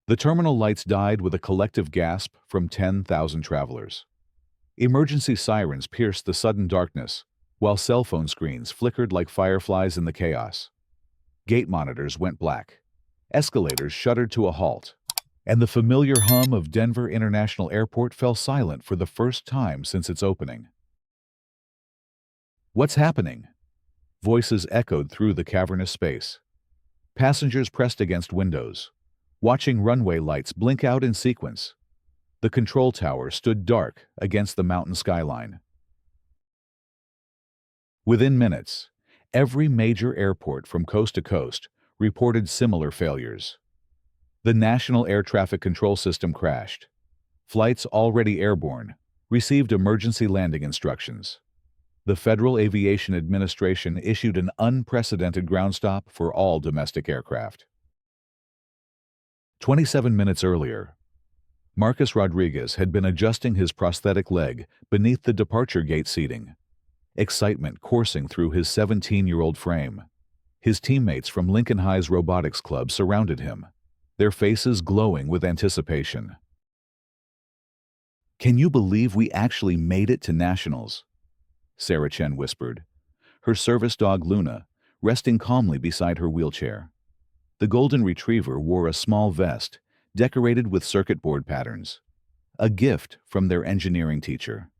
The terminal lights died with a collective gasp from 10,000 travelers. Emergency sirens pierced the sudden darkness, while cell phone screens flickered like fireflies in the chaos. Gate monitors went black. Escalators shuddered to a halt, and the familiar hum of Denver International Airport fell silent for the first time since its opening. "What's happening?" Voices echoed through the cavernous space. Passengers pressed against windows, watching runway lights blink out in sequence. The control tower stood dark against the mountain skyline. Within minutes, every major airport from coast to coast reported similar failures. The National Air Traffic Control System crashed. Flights already airborne received emergency landing instructions. The Federal Aviation Administration issued an unprecedented ground stop for all domestic aircraft. 27 minutes earlier, Marcus Rodriguez had been adjusting his prosthetic leg beneath the departure gate seating, excitement coursing through his 17-year-old frame. His teammates from Lincoln High's Robotics Club surrounded him, their faces glowing with anticipation. "Can you believe we actually made it to Nationals?" Sarah Chen whispered, her service dog Luna resting calmly beside her wheelchair. The golden retriever wore a small vest decorated with circuit board patterns, a gift from their engineering teacher.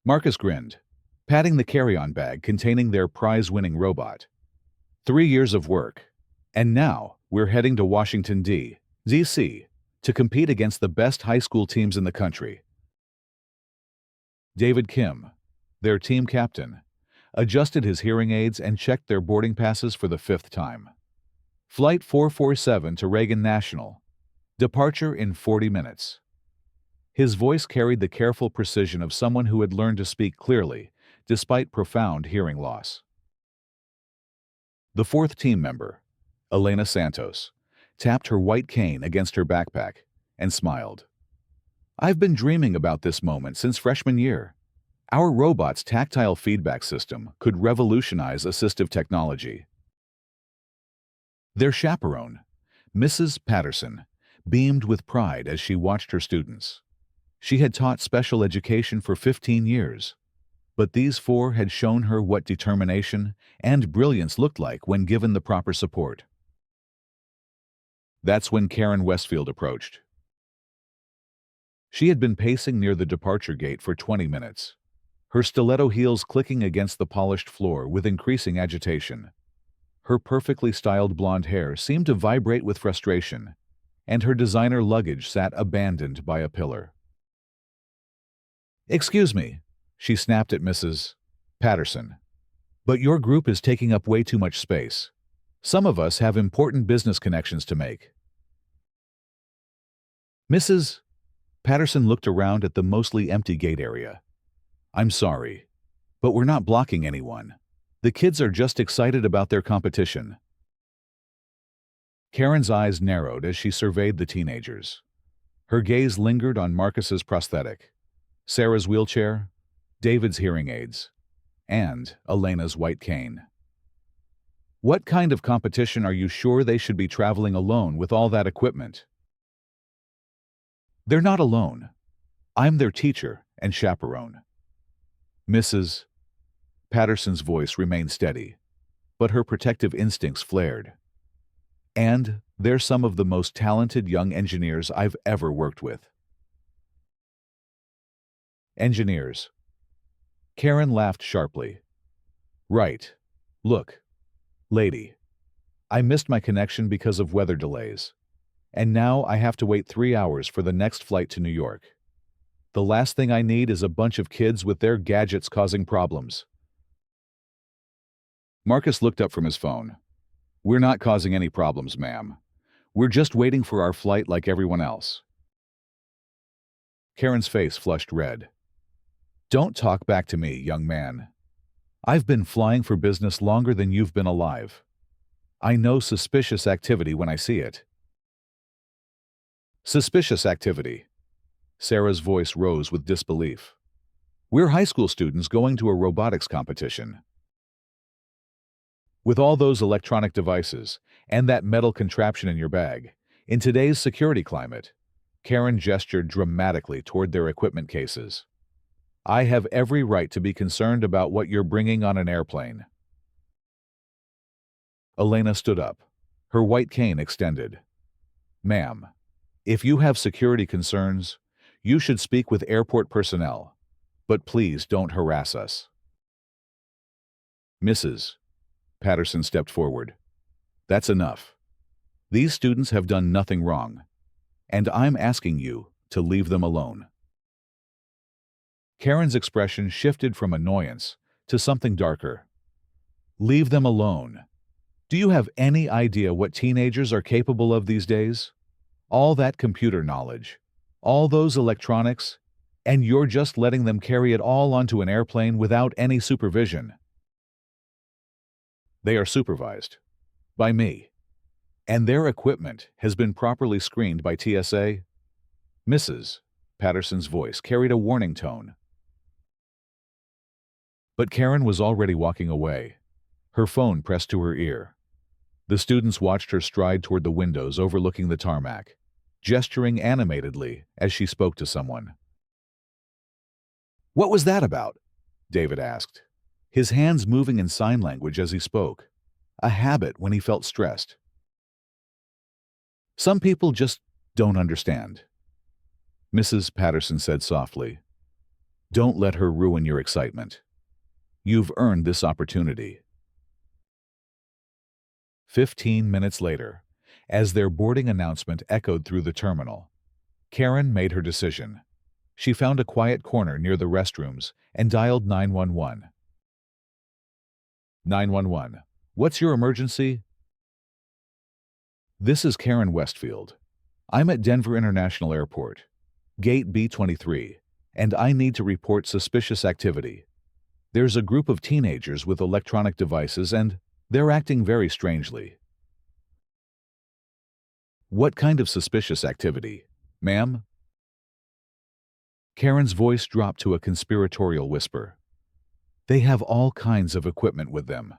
Marcus grinned, patting the carry-on bag containing their prize-winning robot. 3 years of work, and now we're heading to Washington, D.C. to compete against the best high school teams in the country. David Kim, their team captain, adjusted his hearing aids and checked their boarding passes for the 5th time. Flight 447 to Reagan National. Departure in 40 minutes. His voice carried the careful precision of someone who had learned to speak clearly, despite profound hearing loss. The 4th team member, Elena Santos, tapped her white cane against her backpack and smiled. "I've been dreaming about this moment since freshman year. Our robot's tactile feedback system could revolutionize assistive technology." Their chaperone, Mrs. Patterson, beamed with pride as she watched her students. She had taught special education for 15 years, but these 4 had shown her what determination and brilliance looked like when given the proper support. That's when Karen Westfield approached. She had been pacing near the departure gate for 20 minutes, her stiletto heels clicking against the polished floor with increasing agitation. Her perfectly styled blonde hair seemed to vibrate with frustration, and her designer luggage sat abandoned by a pillar. "Excuse me," she snapped at Mrs. Patterson, "but your group is taking up way too much space. Some of us have important business connections to make." Mrs. Patterson looked around at the mostly empty gate area. "I'm sorry, but we're not blocking anyone. The kids are just excited about their competition." Karen's eyes narrowed as she surveyed the teenagers. Her gaze lingered on Marcus's prosthetic, Sarah's wheelchair, David's hearing aids, and Elena's white cane. "What kind of competition are you sure they should be traveling alone with all that equipment?" "They're not alone. I'm their teacher and chaperone." Mrs. Patterson's voice remained steady, but her protective instincts flared. "And they're some of the most talented young engineers I've ever worked with." "Engineers." Karen laughed sharply. "Right. Look, lady, I missed my connection because of weather delays, and now I have to wait 3 hours for the next flight to New York. The last thing I need is a bunch of kids with their gadgets causing problems." Marcus looked up from his phone. "We're not causing any problems, ma'am. We're just waiting for our flight like everyone else." Karen's face flushed red. "Don't talk back to me, young man. I've been flying for business longer than you've been alive. I know suspicious activity when I see it." "Suspicious activity." Sarah's voice rose with disbelief. "We're high school students going to a robotics competition. With all those electronic devices And that metal contraption in your bag. In today's security climate, Karen gestured dramatically toward their equipment cases. I have every right to be concerned about what you're bringing on an airplane. Elena stood up, her white cane extended. Ma'am, if you have security concerns, you should speak with airport personnel. But please don't harass us. Mrs. Patterson stepped forward. That's enough. These students have done nothing wrong, and I'm asking you to leave them alone. Karen's expression shifted from annoyance to something darker. Leave them alone. Do you have any idea what teenagers are capable of these days? All that computer knowledge, all those electronics, and you're just letting them carry it all onto an airplane without any supervision. They are supervised by me, and their equipment has been properly screened by TSA. Mrs. Patterson's voice carried a warning tone. But Karen was already walking away, her phone pressed to her ear. The students watched her stride toward the windows overlooking the tarmac, gesturing animatedly as she spoke to someone. What was that about? David asked, his hands moving in sign language as he spoke, a habit when he felt stressed. Some people just don't understand. Mrs. Patterson said softly, don't let her ruin your excitement. You've earned this opportunity. 15 minutes later, as their boarding announcement echoed through the terminal, Karen made her decision. She found a quiet corner near the restrooms and dialed 911. 911. What's your emergency? This is Karen Westfield. I'm at Denver International Airport, Gate B23, and I need to report suspicious activity. There's a group of teenagers with electronic devices and they're acting very strangely. What kind of suspicious activity, ma'am? Karen's voice dropped to a conspiratorial whisper. They have all kinds of equipment with them.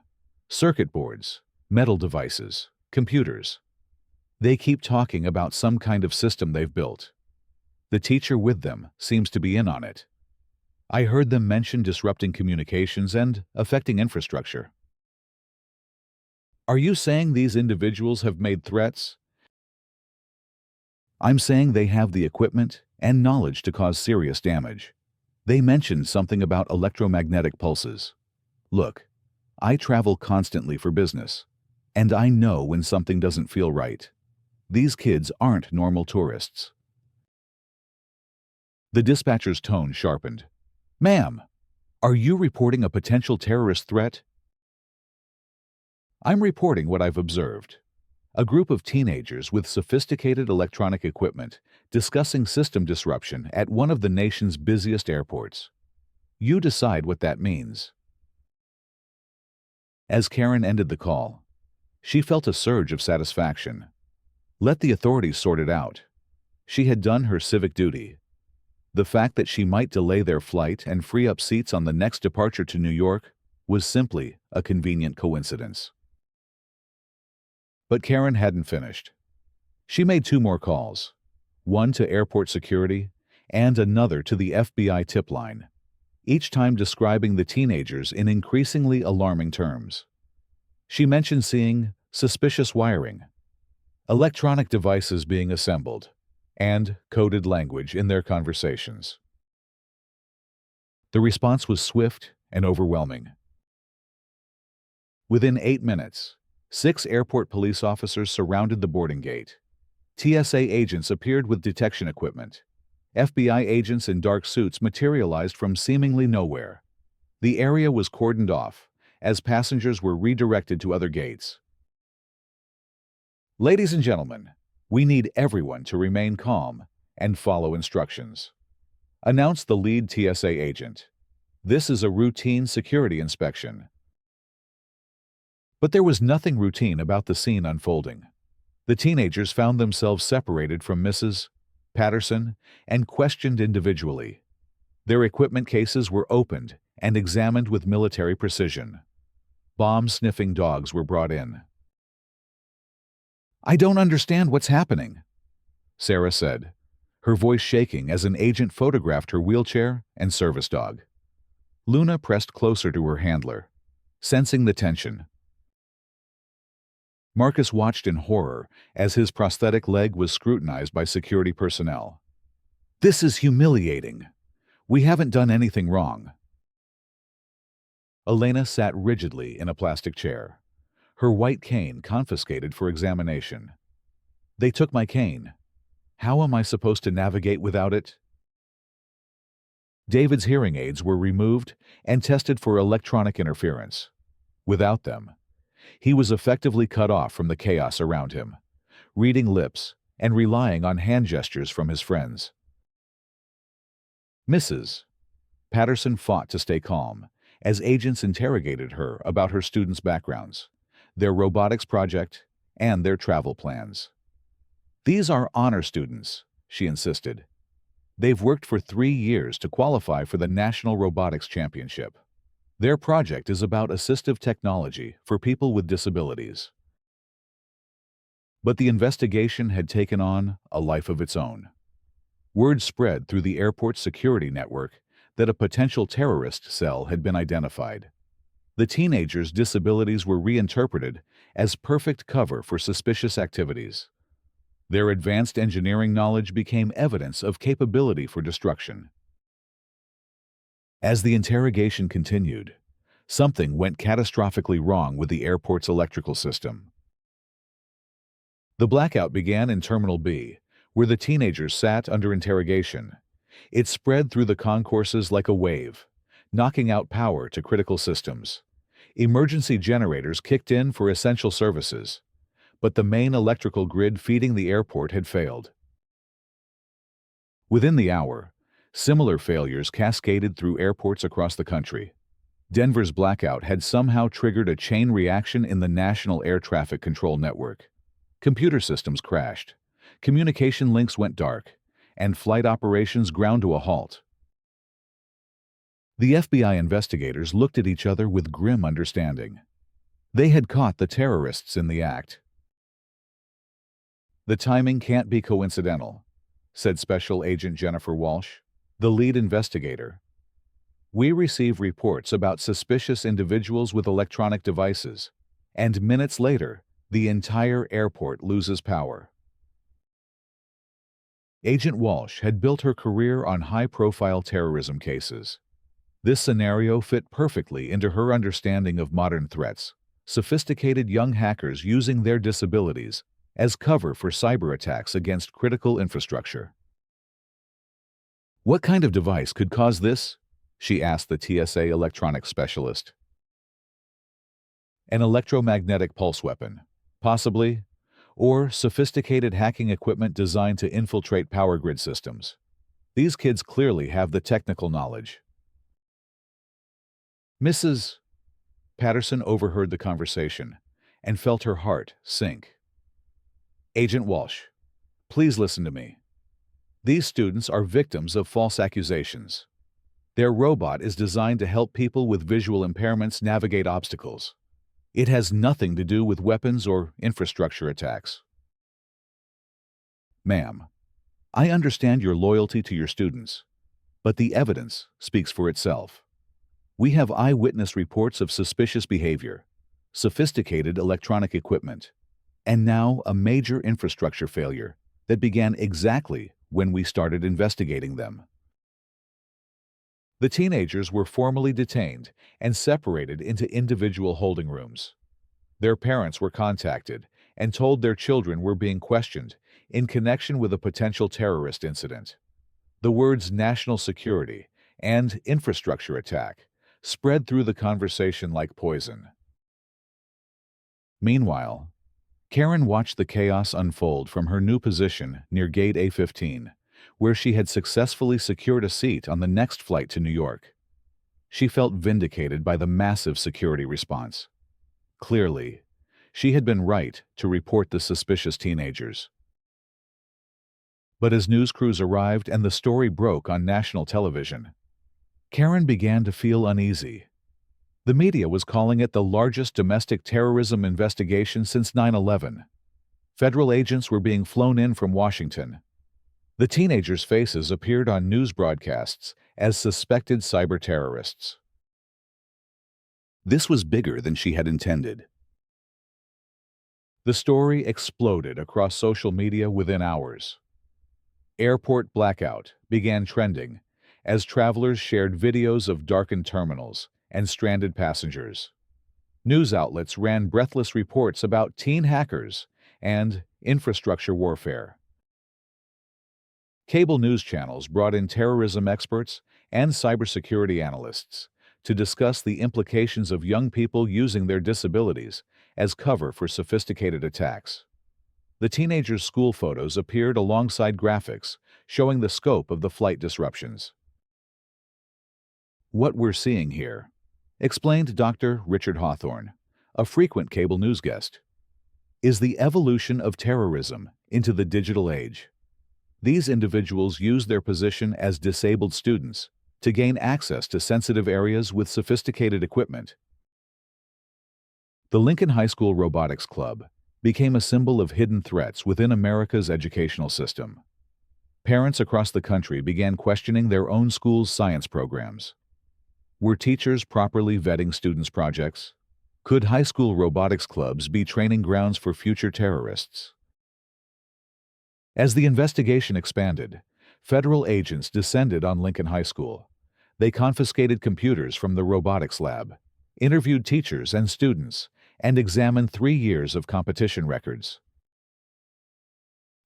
Circuit boards, metal devices, computers. They keep talking about some kind of system they've built. The teacher with them seems to be in on it. I heard them mention disrupting communications and affecting infrastructure. Are you saying these individuals have made threats? I'm saying they have the equipment and knowledge to cause serious damage. They mentioned something about electromagnetic pulses. Look, I travel constantly for business, and I know when something doesn't feel right. These kids aren't normal tourists. The dispatcher's tone sharpened. Ma'am, are you reporting a potential terrorist threat? I'm reporting what I've observed. A group of teenagers with sophisticated electronic equipment discussing system disruption at one of the nation's busiest airports. You decide what that means. As Karen ended the call, she felt a surge of satisfaction. Let the authorities sort it out. She had done her civic duty. The fact that she might delay their flight and free up seats on the next departure to New York was simply a convenient coincidence. But Karen hadn't finished. She made 2 more calls, one to airport security and another to the FBI tip line, each time describing the teenagers in increasingly alarming terms. She mentioned seeing suspicious wiring, electronic devices being assembled, and coded language in their conversations. The response was swift and overwhelming. Within 8 minutes, 6 airport police officers surrounded the boarding gate. TSA agents appeared with detection equipment. FBI agents in dark suits materialized from seemingly nowhere. The area was cordoned off, as passengers were redirected to other gates. Ladies and gentlemen, we need everyone to remain calm and follow instructions, announced the lead TSA agent. This is a routine security inspection. But there was nothing routine about the scene unfolding. The teenagers found themselves separated from Mrs. Patterson and questioned individually. Their equipment cases were opened and examined with military precision. Bomb-sniffing dogs were brought in. "I don't understand what's happening," Sarah said, her voice shaking as an agent photographed her wheelchair and service dog. Luna pressed closer to her handler, sensing the tension. Marcus watched in horror as his prosthetic leg was scrutinized by security personnel. "This is humiliating. We haven't done anything wrong." Elena sat rigidly in a plastic chair, her white cane confiscated for examination. "They took my cane. How am I supposed to navigate without it?" David's hearing aids were removed and tested for electronic interference. Without them, he was effectively cut off from the chaos around him, reading lips and relying on hand gestures from his friends. Mrs. Patterson fought to stay calm as agents interrogated her about her students' backgrounds, their robotics project, and their travel plans. "These are honor students," she insisted. "They've worked for 3 years to qualify for the National Robotics Championship. Their project is about assistive technology for people with disabilities." But the investigation had taken on a life of its own. Word spread through the airport's security network that a potential terrorist cell had been identified. The teenagers' disabilities were reinterpreted as perfect cover for suspicious activities. Their advanced engineering knowledge became evidence of capability for destruction. As the interrogation continued, something went catastrophically wrong with the airport's electrical system. The blackout began in Terminal B, where the teenagers sat under interrogation. It spread through the concourses like a wave, knocking out power to critical systems. Emergency generators kicked in for essential services, but the main electrical grid feeding the airport had failed. Within the hour, similar failures cascaded through airports across the country. Denver's blackout had somehow triggered a chain reaction in the National Air Traffic Control Network. Computer systems crashed, communication links went dark, and flight operations ground to a halt. The FBI investigators looked at each other with grim understanding. They had caught the terrorists in the act. "The timing can't be coincidental," said Special Agent Jennifer Walsh, the lead investigator. "We receive reports about suspicious individuals with electronic devices, and minutes later, the entire airport loses power." Agent Walsh had built her career on high-profile terrorism cases. This scenario fit perfectly into her understanding of modern threats: sophisticated young hackers using their disabilities as cover for cyber attacks against critical infrastructure. "What kind of device could cause this?" she asked the TSA electronics specialist. "An electromagnetic pulse weapon, possibly, or sophisticated hacking equipment designed to infiltrate power grid systems. These kids clearly have the technical knowledge." Mrs. Patterson overheard the conversation and felt her heart sink. "Agent Walsh, please listen to me. These students are victims of false accusations. Their robot is designed to help people with visual impairments navigate obstacles. It has nothing to do with weapons or infrastructure attacks." "Ma'am, I understand your loyalty to your students, but the evidence speaks for itself. We have eyewitness reports of suspicious behavior, sophisticated electronic equipment, and now a major infrastructure failure that began exactly when we started investigating them." The teenagers were formally detained and separated into individual holding rooms. Their parents were contacted and told their children were being questioned in connection with a potential terrorist incident. The words national security and infrastructure attack spread through the conversation like poison. Meanwhile, Karen watched the chaos unfold from her new position near Gate A15, where she had successfully secured a seat on the next flight to New York. She felt vindicated by the massive security response. Clearly, she had been right to report the suspicious teenagers. But as news crews arrived and the story broke on national television, Karen began to feel uneasy. The media was calling it the largest domestic terrorism investigation since 9/11. Federal agents were being flown in from Washington. The teenagers' faces appeared on news broadcasts as suspected cyber terrorists. This was bigger than she had intended. The story exploded across social media within hours. Airport blackout began trending as travelers shared videos of darkened terminals and stranded passengers. News outlets ran breathless reports about teen hackers and infrastructure warfare. Cable news channels brought in terrorism experts and cybersecurity analysts to discuss the implications of young people using their disabilities as cover for sophisticated attacks. The teenagers' school photos appeared alongside graphics showing the scope of the flight disruptions. What we're seeing here, explained Dr. Richard Hawthorne, a frequent cable news guest, is the evolution of terrorism into the digital age. These individuals use their position as disabled students to gain access to sensitive areas with sophisticated equipment. The Lincoln High School Robotics Club became a symbol of hidden threats within America's educational system. Parents across the country began questioning their own school's science programs. Were teachers properly vetting students' projects? Could high school robotics clubs be training grounds for future terrorists? As the investigation expanded, federal agents descended on Lincoln High School. They confiscated computers from the robotics lab, interviewed teachers and students, and examined 3 years of competition records.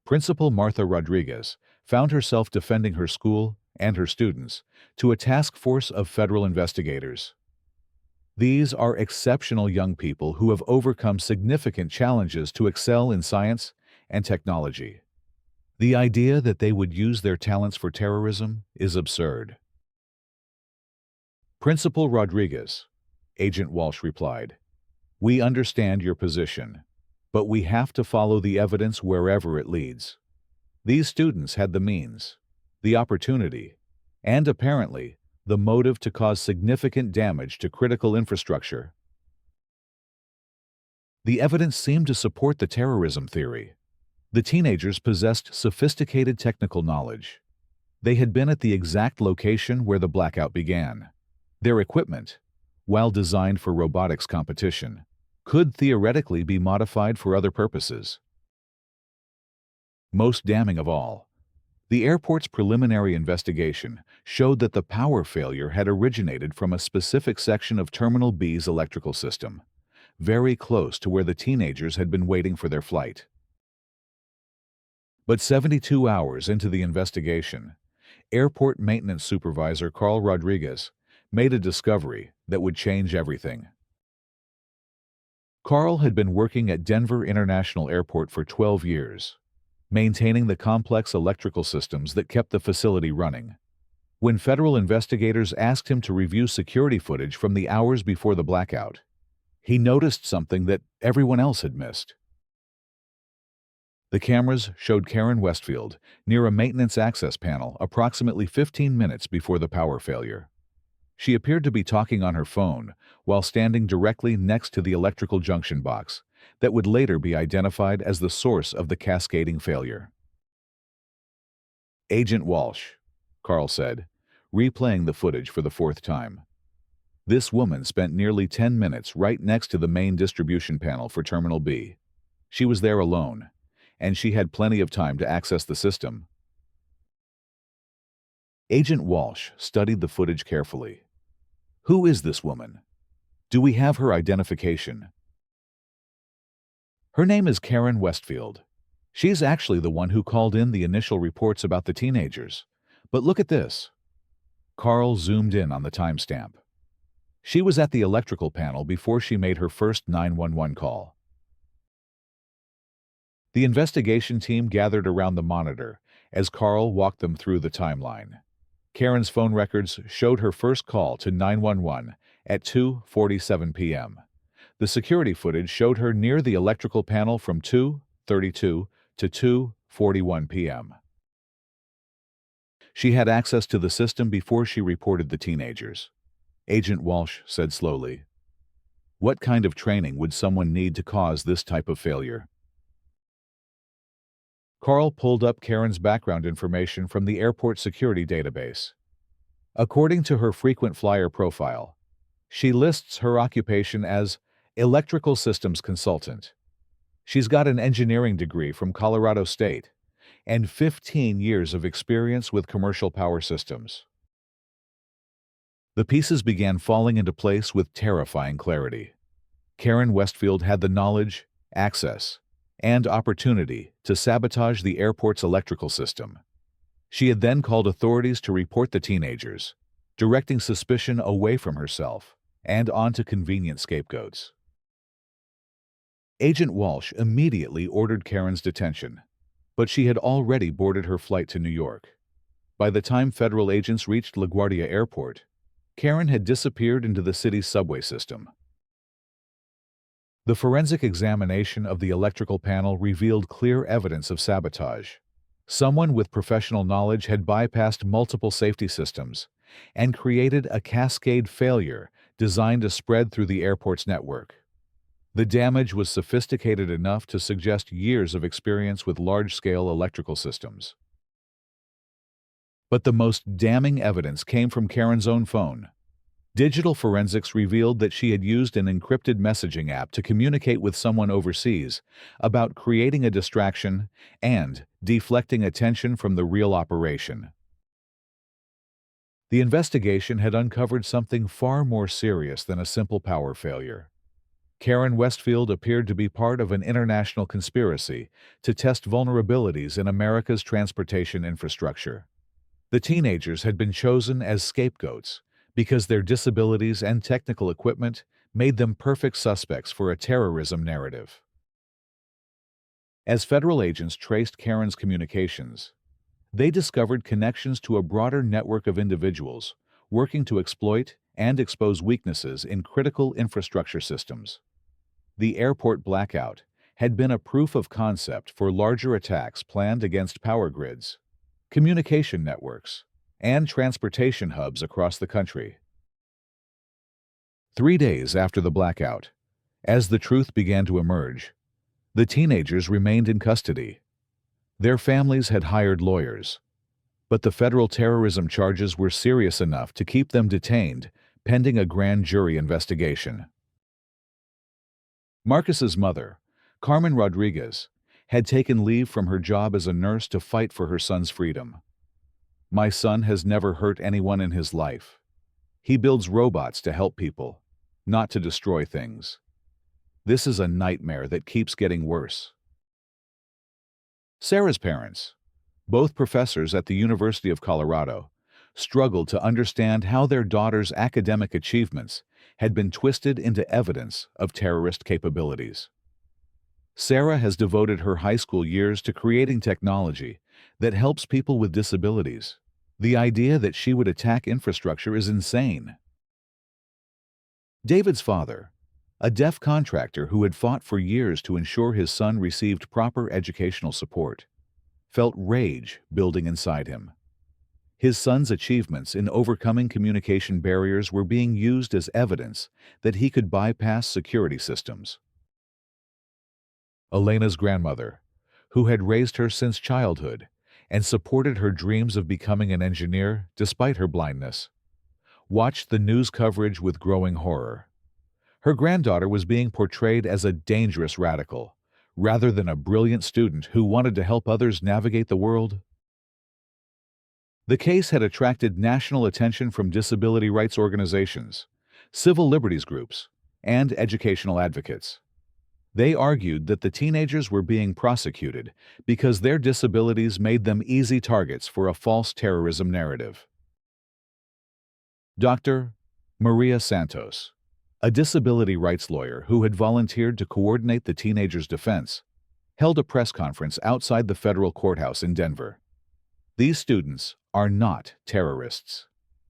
Principal Martha Rodriguez found herself defending her school and her students to a task force of federal investigators. These are exceptional young people who have overcome significant challenges to excel in science and technology. The idea that they would use their talents for terrorism is absurd. Principal Rodriguez, Agent Walsh replied, "We understand your position, but we have to follow the evidence wherever it leads. These students had the means, the opportunity, and apparently the motive to cause significant damage to critical infrastructure." The evidence seemed to support the terrorism theory. The teenagers possessed sophisticated technical knowledge. They had been at the exact location where the blackout began. Their equipment, while designed for robotics competition, could theoretically be modified for other purposes. Most damning of all, the airport's preliminary investigation showed that the power failure had originated from a specific section of Terminal B's electrical system, very close to where the teenagers had been waiting for their flight. But 72 hours into the investigation, Airport Maintenance Supervisor Carl Rodriguez made a discovery that would change everything. Carl had been working at Denver International Airport for 12 years, maintaining the complex electrical systems that kept the facility running. When federal investigators asked him to review security footage from the hours before the blackout, he noticed something that everyone else had missed. The cameras showed Karen Westfield near a maintenance access panel approximately 15 minutes before the power failure. She appeared to be talking on her phone while standing directly next to the electrical junction box that would later be identified as the source of the cascading failure. "Agent Walsh," Carl said, replaying the footage for the 4th time. "This woman spent nearly 10 minutes right next to the main distribution panel for Terminal B. She was there alone, and she had plenty of time to access the system." Agent Walsh studied the footage carefully. Who is this woman? Do we have her identification? Her name is Karen Westfield. She's actually the one who called in the initial reports about the teenagers. But look at this. Carl zoomed in on the timestamp. She was at the electrical panel before she made her first 911 call. The investigation team gathered around the monitor as Carl walked them through the timeline. Karen's phone records showed her first call to 911 at 2:47 p.m. The security footage showed her near the electrical panel from 2:32 to 2:41 p.m. She had access to the system before she reported the teenagers. Agent Walsh said slowly, "What kind of training would someone need to cause this type of failure?" Carl pulled up Karen's background information from the airport security database. According to her frequent flyer profile, she lists her occupation as electrical systems consultant. She's got an engineering degree from Colorado State and 15 years of experience with commercial power systems. The pieces began falling into place with terrifying clarity. Karen Westfield had the knowledge, access, and opportunity to sabotage the airport's electrical system. She had then called authorities to report the teenagers, directing suspicion away from herself and onto convenient scapegoats. Agent Walsh immediately ordered Karen's detention, but she had already boarded her flight to New York. By the time federal agents reached LaGuardia Airport, Karen had disappeared into the city's subway system. The forensic examination of the electrical panel revealed clear evidence of sabotage. Someone with professional knowledge had bypassed multiple safety systems and created a cascade failure designed to spread through the airport's network. The damage was sophisticated enough to suggest years of experience with large-scale electrical systems. But the most damning evidence came from Karen's own phone. Digital forensics revealed that she had used an encrypted messaging app to communicate with someone overseas about creating a distraction and deflecting attention from the real operation. The investigation had uncovered something far more serious than a simple power failure. Karen Westfield appeared to be part of an international conspiracy to test vulnerabilities in America's transportation infrastructure. The teenagers had been chosen as scapegoats because their disabilities and technical equipment made them perfect suspects for a terrorism narrative. As federal agents traced Karen's communications, they discovered connections to a broader network of individuals working to exploit and expose weaknesses in critical infrastructure systems. The airport blackout had been a proof of concept for larger attacks planned against power grids, communication networks, and transportation hubs across the country. 3 days after the blackout, as the truth began to emerge, the teenagers remained in custody. Their families had hired lawyers, but the federal terrorism charges were serious enough to keep them detained pending a grand jury investigation. Marcus's mother, Carmen Rodriguez, had taken leave from her job as a nurse to fight for her son's freedom. "My son has never hurt anyone in his life. He builds robots to help people, not to destroy things. This is a nightmare that keeps getting worse." Sarah's parents, both professors at the University of Colorado, struggled to understand how their daughter's academic achievements had been twisted into evidence of terrorist capabilities. Sarah has devoted her high school years to creating technology that helps people with disabilities. The idea that she would attack infrastructure is insane. David's father, a deaf contractor who had fought for years to ensure his son received proper educational support, felt rage building inside him. His son's achievements in overcoming communication barriers were being used as evidence that he could bypass security systems. Elena's grandmother, who had raised her since childhood and supported her dreams of becoming an engineer despite her blindness, watched the news coverage with growing horror. Her granddaughter was being portrayed as a dangerous radical, rather than a brilliant student who wanted to help others navigate the world. The case had attracted national attention from disability rights organizations, civil liberties groups, and educational advocates. They argued that the teenagers were being prosecuted because their disabilities made them easy targets for a false terrorism narrative. Dr. Maria Santos, a disability rights lawyer who had volunteered to coordinate the teenagers' defense, held a press conference outside the federal courthouse in Denver. "These students are not terrorists.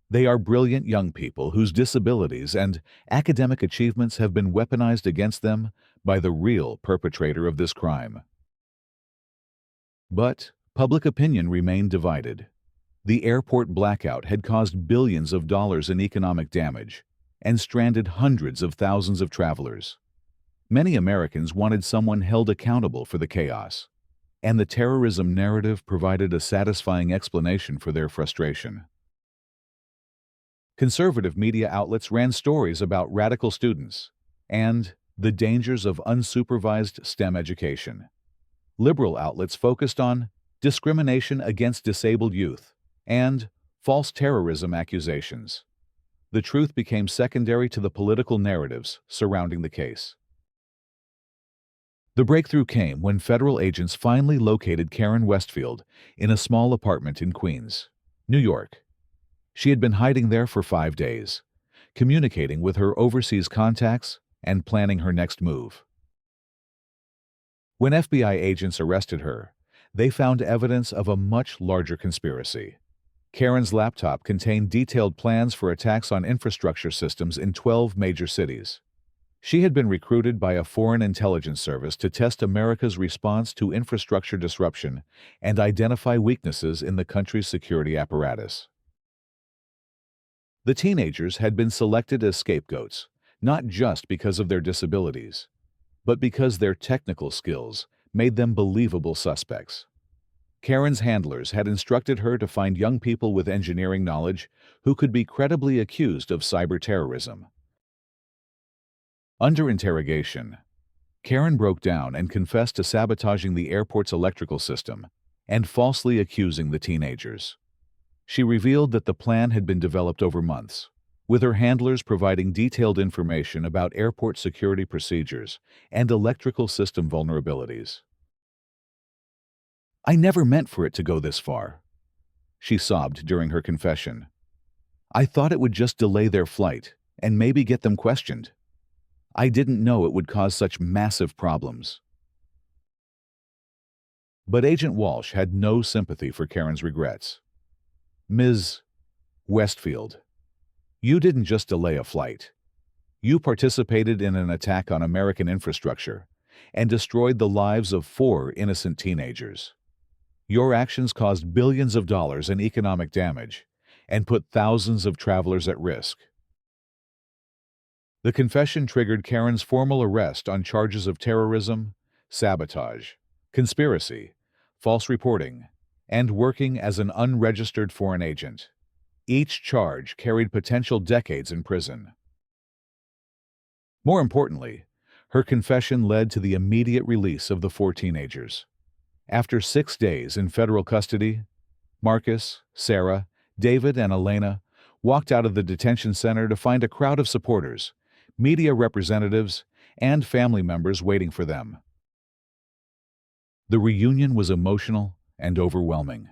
They are brilliant young people whose disabilities and academic achievements have been weaponized against them by the real perpetrator of this crime." But public opinion remained divided. The airport blackout had caused billions of dollars in economic damage and stranded hundreds of thousands of travelers. Many Americans wanted someone held accountable for the chaos. and the terrorism narrative provided a satisfying explanation for their frustration. Conservative media outlets ran stories about radical students and the dangers of unsupervised STEM education. Liberal outlets focused on discrimination against disabled youth and false terrorism accusations. The truth became secondary to the political narratives surrounding the case. The breakthrough came when federal agents finally located Karen Westfield in a small apartment in Queens, New York. She had been hiding there for 5 days, communicating with her overseas contacts and planning her next move. When FBI agents arrested her, they found evidence of a much larger conspiracy. Karen's laptop contained detailed plans for attacks on infrastructure systems in 12 major cities. She had been recruited by a foreign intelligence service to test America's response to infrastructure disruption and identify weaknesses in the country's security apparatus. The teenagers had been selected as scapegoats, not just because of their disabilities, but because their technical skills made them believable suspects. Karen's handlers had instructed her to find young people with engineering knowledge who could be credibly accused of cyber terrorism. Under interrogation, Karen broke down and confessed to sabotaging the airport's electrical system and falsely accusing the teenagers. She revealed that the plan had been developed over months, with her handlers providing detailed information about airport security procedures and electrical system vulnerabilities. "I never meant for it to go this far," she sobbed during her confession. "I thought it would just delay their flight and maybe get them questioned. I didn't know it would cause such massive problems." But Agent Walsh had no sympathy for Karen's regrets. "Ms. Westfield, you didn't just delay a flight. You participated in an attack on American infrastructure and destroyed the lives of 4 innocent teenagers. Your actions caused billions of dollars in economic damage and put thousands of travelers at risk." The confession triggered Karen's formal arrest on charges of terrorism, sabotage, conspiracy, false reporting, and working as an unregistered foreign agent. Each charge carried potential decades in prison. More importantly, her confession led to the immediate release of the 4 teenagers. After 6 days in federal custody, Marcus, Sarah, David, and Elena walked out of the detention center to find a crowd of supporters, media representatives, and family members waiting for them. The reunion was emotional and overwhelming.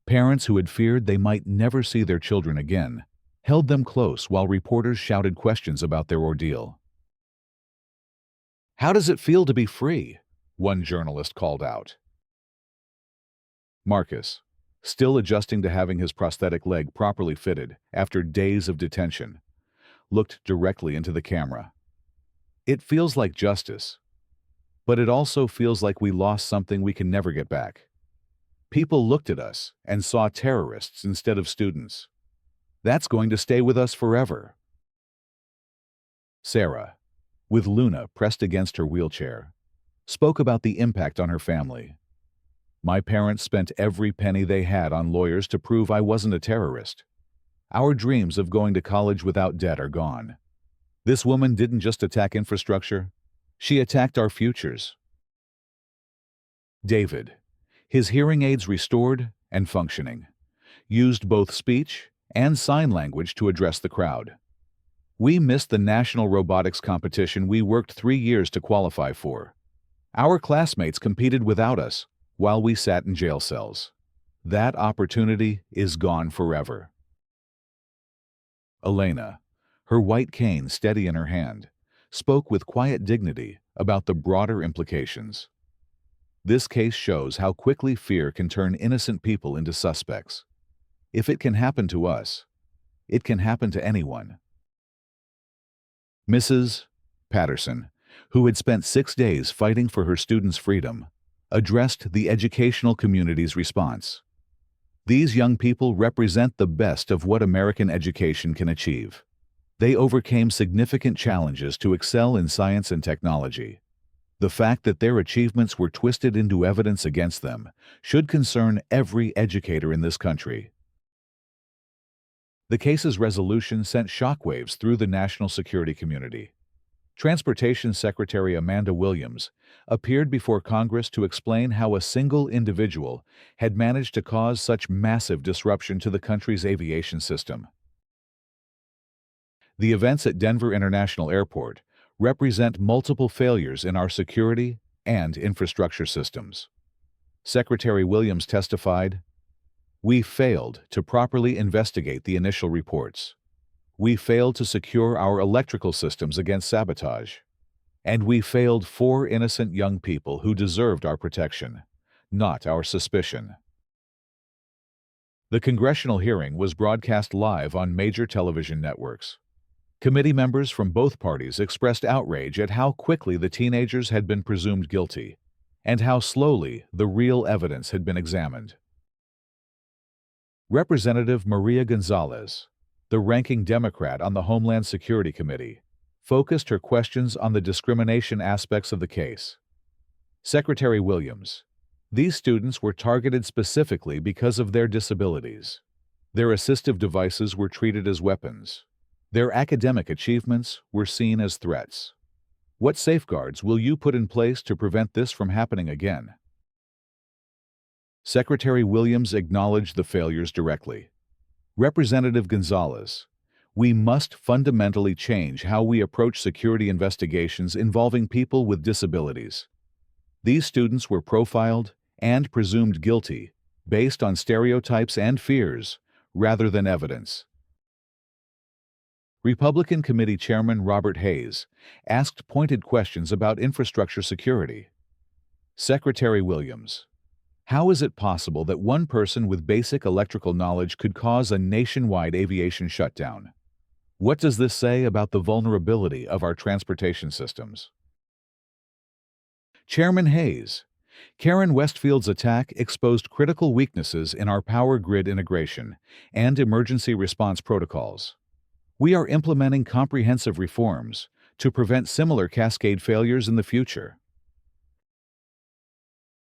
Parents who had feared they might never see their children again held them close while reporters shouted questions about their ordeal. "How does it feel to be free?" one journalist called out. Marcus, still adjusting to having his prosthetic leg properly fitted after days of detention, looked directly into the camera. "It feels like justice, but it also feels like we lost something we can never get back. People looked at us and saw terrorists instead of students. That's going to stay with us forever." Sarah, with Luna pressed against her wheelchair, spoke about the impact on her family. "My parents spent every penny they had on lawyers to prove I wasn't a terrorist. Our dreams of going to college without debt are gone. This woman didn't just attack infrastructure, she attacked our futures." David, his hearing aids restored and functioning, used both speech and sign language to address the crowd. "We missed the national robotics competition we worked 3 years to qualify for. Our classmates competed without us while we sat in jail cells. That opportunity is gone forever." Elena, her white cane steady in her hand, spoke with quiet dignity about the broader implications. "This case shows how quickly fear can turn innocent people into suspects. If it can happen to us, it can happen to anyone." Mrs. Patterson, who had spent 6 days fighting for her students' freedom, addressed the educational community's response. "These young people represent the best of what American education can achieve. They overcame significant challenges to excel in science and technology. The fact that their achievements were twisted into evidence against them should concern every educator in this country. The case's resolution sent shockwaves through the national security community. Transportation Secretary Amanda Williams appeared before Congress to explain how a single individual had managed to cause such massive disruption to the country's aviation system. The events at Denver International Airport represent multiple failures in our security and infrastructure systems. Secretary Williams testified, "We failed to properly investigate the initial reports. We failed to secure our electrical systems against sabotage. And we failed 4 innocent young people who deserved our protection, not our suspicion." The congressional hearing was broadcast live on major television networks. Committee members from both parties expressed outrage at how quickly the teenagers had been presumed guilty, and how slowly the real evidence had been examined. Representative Maria Gonzalez, the ranking Democrat on the Homeland Security Committee, focused her questions on the discrimination aspects of the case. Secretary Williams, "These students were targeted specifically because of their disabilities. Their assistive devices were treated as weapons. Their academic achievements were seen as threats. What safeguards will you put in place to prevent this from happening again?" Secretary Williams acknowledged the failures directly. Representative Gonzalez, "We must fundamentally change how we approach security investigations involving people with disabilities. These students were profiled and presumed guilty based on stereotypes and fears rather than evidence." Republican Committee Chairman Robert Hayes asked pointed questions about infrastructure security. Secretary Williams, "How is it possible that one person with basic electrical knowledge could cause a nationwide aviation shutdown? What does this say about the vulnerability of our transportation systems?" Chairman Hayes, "Karen Westfield's attack exposed critical weaknesses in our power grid integration and emergency response protocols. We are implementing comprehensive reforms to prevent similar cascade failures in the future."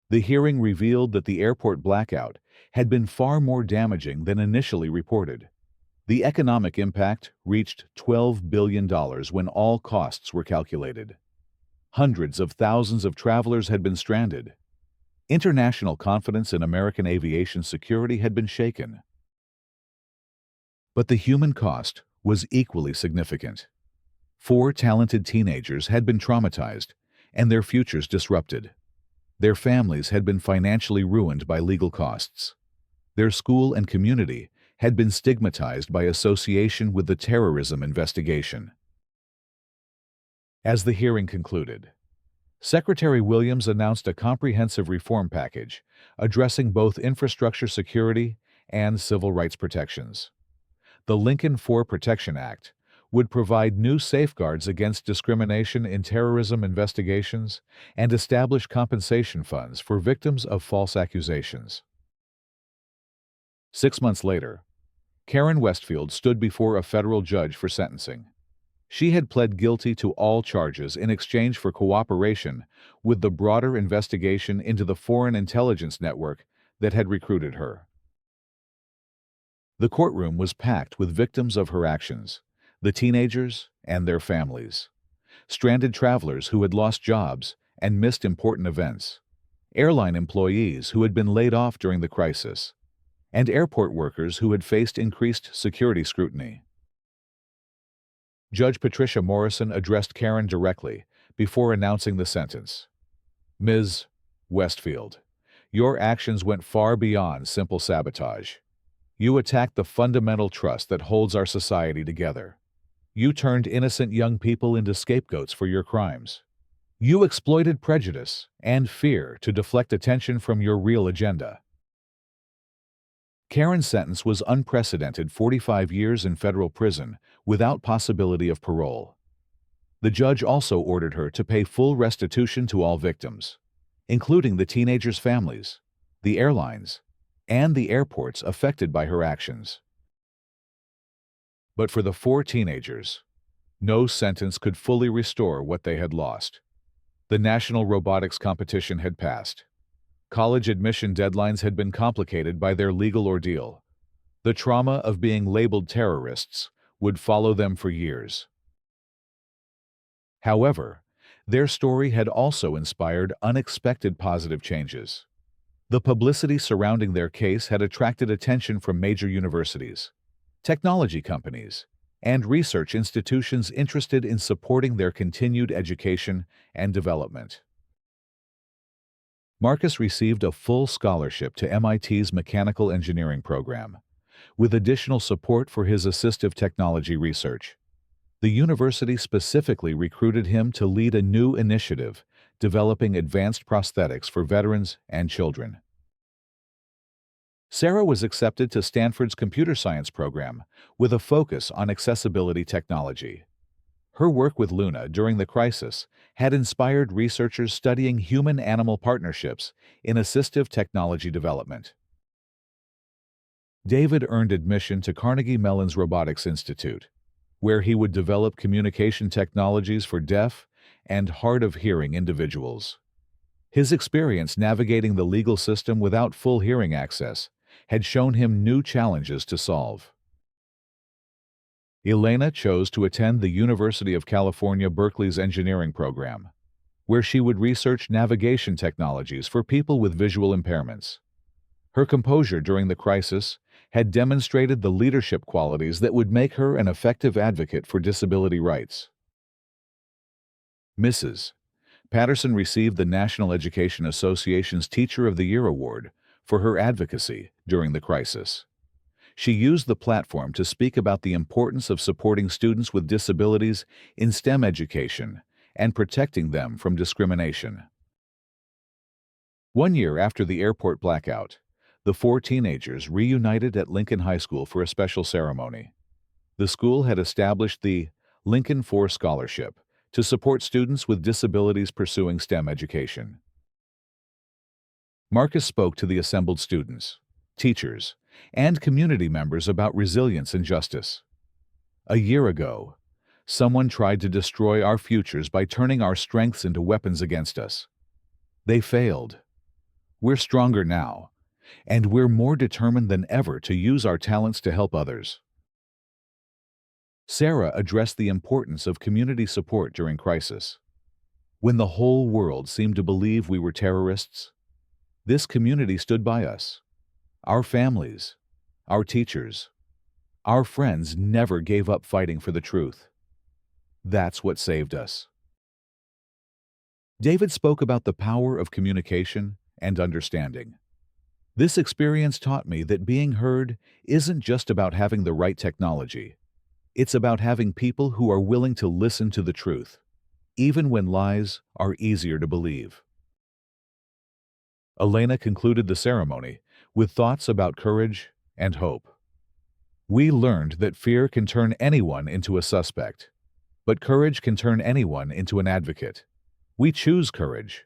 The hearing revealed that the airport blackout had been far more damaging than initially reported. The economic impact reached $12 billion when all costs were calculated. Hundreds of thousands of travelers had been stranded. International confidence in American aviation security had been shaken. But the human cost was equally significant. 4 talented teenagers had been traumatized and their futures disrupted. Their families had been financially ruined by legal costs. Their school and community had been stigmatized by association with the terrorism investigation. As the hearing concluded, Secretary Williams announced a comprehensive reform package addressing both infrastructure security and civil rights protections. The Lincoln 4 Protection Act would provide new safeguards against discrimination in terrorism investigations and establish compensation funds for victims of false accusations. 6 months later, Karen Westfield stood before a federal judge for sentencing. She had pled guilty to all charges in exchange for cooperation with the broader investigation into the foreign intelligence network that had recruited her. The courtroom was packed with victims of her actions, the teenagers and their families, stranded travelers who had lost jobs and missed important events, airline employees who had been laid off during the crisis, and airport workers who had faced increased security scrutiny. Judge Patricia Morrison addressed Karen directly before announcing the sentence. "Ms. Westfield, your actions went far beyond simple sabotage. You attacked the fundamental trust that holds our society together. You turned innocent young people into scapegoats for your crimes. You exploited prejudice and fear to deflect attention from your real agenda." Karen's sentence was unprecedented: 45 years in federal prison without possibility of parole. The judge also ordered her to pay full restitution to all victims, including the teenagers' families, the airlines, and the airports affected by her actions. But for the 4 teenagers, no sentence could fully restore what they had lost. The national robotics competition had passed. College admission deadlines had been complicated by their legal ordeal. The trauma of being labeled terrorists would follow them for years. However, their story had also inspired unexpected positive changes. The publicity surrounding their case had attracted attention from major universities, technology companies, and research institutions interested in supporting their continued education and development. Marcus received a full scholarship to MIT's mechanical engineering program, with additional support for his assistive technology research. The university specifically recruited him to lead a new initiative developing advanced prosthetics for veterans and children. Sarah was accepted to Stanford's computer science program with a focus on accessibility technology. Her work with Luna during the crisis had inspired researchers studying human-animal partnerships in assistive technology development. David earned admission to Carnegie Mellon's Robotics Institute, where he would develop communication technologies for deaf and hard-of-hearing individuals. His experience navigating the legal system without full hearing access had shown him new challenges to solve. Elena chose to attend the University of California, Berkeley's engineering program, where she would research navigation technologies for people with visual impairments. Her composure during the crisis had demonstrated the leadership qualities that would make her an effective advocate for disability rights. Mrs. Patterson received the National Education Association's Teacher of the Year Award for her advocacy during the crisis. She used the platform to speak about the importance of supporting students with disabilities in STEM education and protecting them from discrimination. 1 year after the airport blackout, the 4 teenagers reunited at Lincoln High School for a special ceremony. The school had established the Lincoln 4 Scholarship to support students with disabilities pursuing STEM education. Marcus spoke to the assembled students, teachers, and community members about resilience and justice. A year ago, someone tried to destroy our futures by turning our strengths into weapons against us. They failed. We're stronger now, and we're more determined than ever to use our talents to help others. Sarah addressed the importance of community support during crisis. When the whole world seemed to believe we were terrorists, this community stood by us. Our families, our teachers, our friends never gave up fighting for the truth. That's what saved us. David spoke about the power of communication and understanding. This experience taught me that being heard isn't just about having the right technology. It's about having people who are willing to listen to the truth, even when lies are easier to believe. Elena concluded the ceremony with thoughts about courage and hope. We learned that fear can turn anyone into a suspect, but courage can turn anyone into an advocate. We choose courage.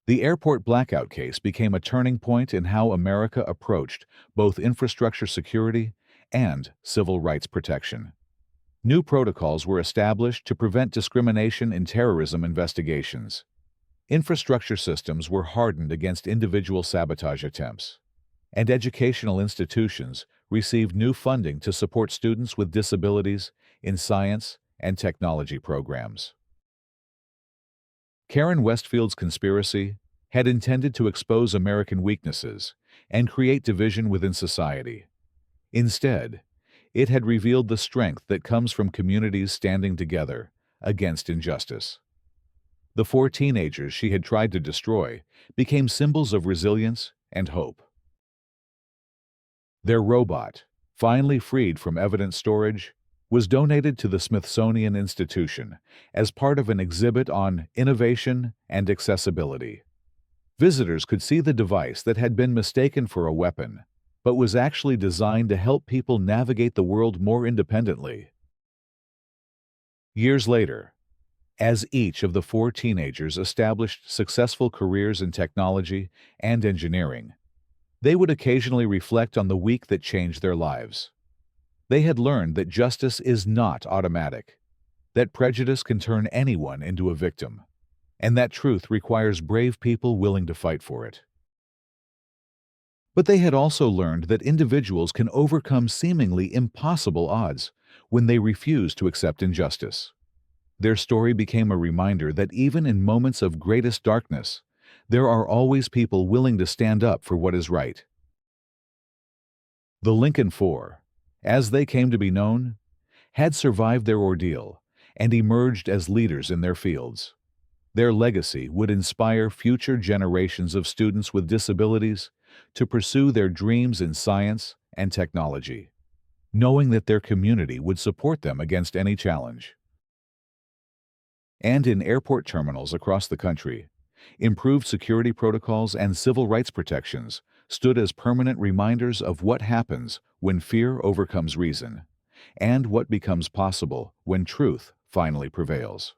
The airport blackout case became a turning point in how America approached both infrastructure security and civil rights protection. New protocols were established to prevent discrimination in terrorism investigations. Infrastructure systems were hardened against individual sabotage attempts, and educational institutions received new funding to support students with disabilities in science and technology programs. Karen Westfield's conspiracy had intended to expose American weaknesses and create division within society. Instead, it had revealed the strength that comes from communities standing together against injustice. The 4 teenagers she had tried to destroy became symbols of resilience and hope. Their robot, finally freed from evidence storage, was donated to the Smithsonian Institution as part of an exhibit on innovation and accessibility. Visitors could see the device that had been mistaken for a weapon, but was actually designed to help people navigate the world more independently. Years later, as each of the 4 teenagers established successful careers in technology and engineering, they would occasionally reflect on the week that changed their lives. They had learned that justice is not automatic. that prejudice can turn anyone into a victim, and that truth requires brave people willing to fight for it. But they had also learned that individuals can overcome seemingly impossible odds when they refuse to accept injustice. Their story became a reminder that even in moments of greatest darkness, there are always people willing to stand up for what is right. The Lincoln Four, as they came to be known, had survived their ordeal and emerged as leaders in their fields. Their legacy would inspire future generations of students with disabilities to pursue their dreams in science and technology, knowing that their community would support them against any challenge. And in airport terminals across the country, improved security protocols and civil rights protections stood as permanent reminders of what happens when fear overcomes reason, and what becomes possible when truth finally prevails.